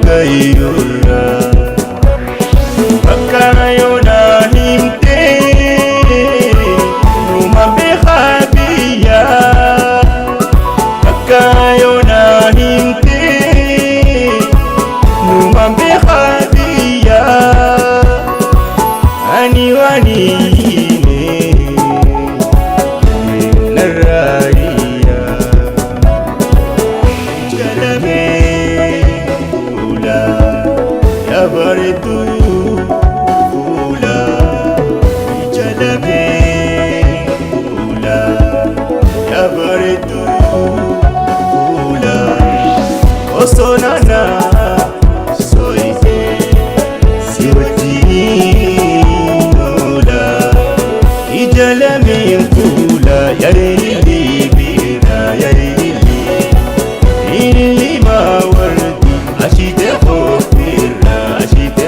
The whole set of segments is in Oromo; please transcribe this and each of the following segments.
walgayura Makayona himte Numa behabiya Makayona himte Numa behabiya Ani wani Sonana soite siwajinula ijala min kula yarili bira yarili illi ma wardi ashite khofira ashite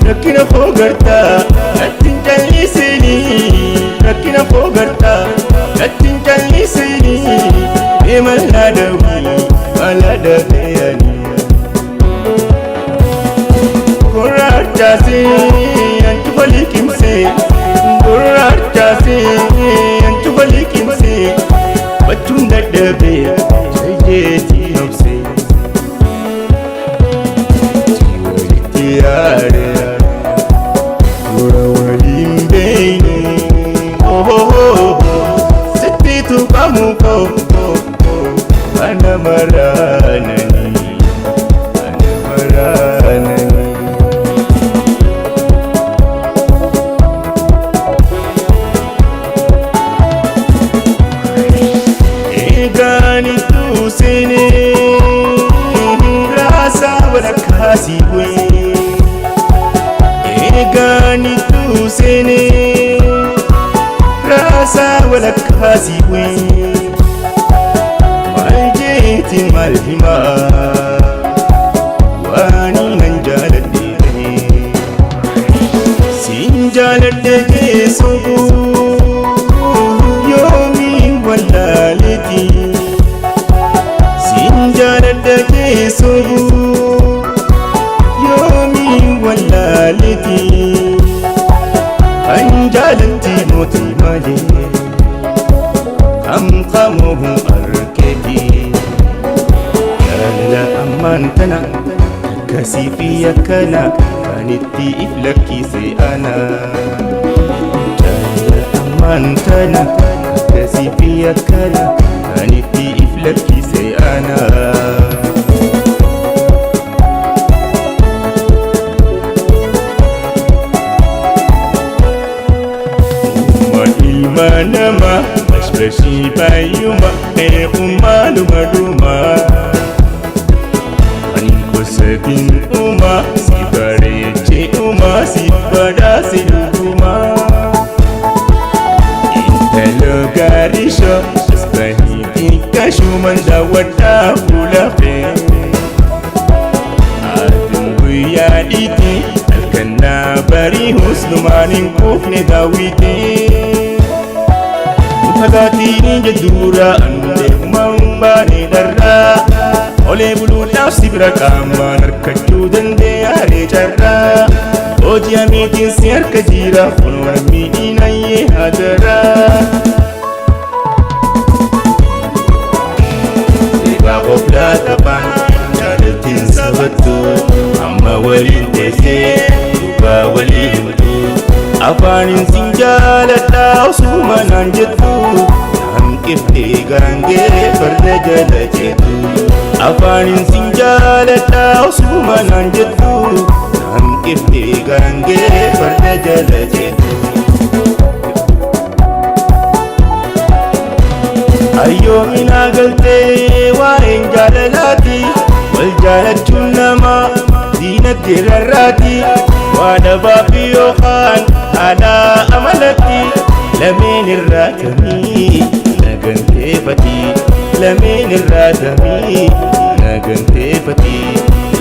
rakina khogarta atinjalisini rakina fogarta latin jallisini maladawi maladayani kurajasi antubalikimse kurajasi antubalikimse bachunda dabe jeti nofse tiare Ana maranani Egani tu sene rasa warakasi we Egani tu sene rasa warakasi we malhima wani nan jaladde sin jaladde sobu yomi wallalati sin jaladde sobu yomi wallalati an jaladti moti male am qamuhu arkati لا أمانتنا كسيفي كنا كانت إفلكي سي أنا لا أمانتنا كسيفي كنا كانت إفلكي سي أنا ما نما بشبشي بايوما إيقما لما Sakin uma si barece uma si badasi uma Intelo garisho asbahi ikashu manda wada fulafe Adun buya iti alkanna bari husnu manin kufne dawite Mutagati jadura ande umambani darra Ole bulu nafsi brakama narkachu dande are jarra Oji amitin siyar kajira funwar mi inaye hadara Eba gofla taban jalatin sabatu Amma walin tese tuba walin mutu Afanin sinjalata usuma nanjetu Nam kifte garange farda jalajetu Afanin sinjalata usuma nanjetu Nam kifte garange farda jalajetu Ayyo mina galte waa'een jaalalati wal jaalachuun nama diinagdee rarraati waa dhabaafi yookaan aadaa amalatti lameen irraa tamii naganteeffati lameen irraa tamii naganteeffati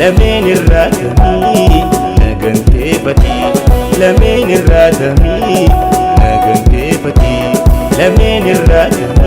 lameen irraa tamii naganteeffati lameen irraa tamii naganteeffati lameen irraa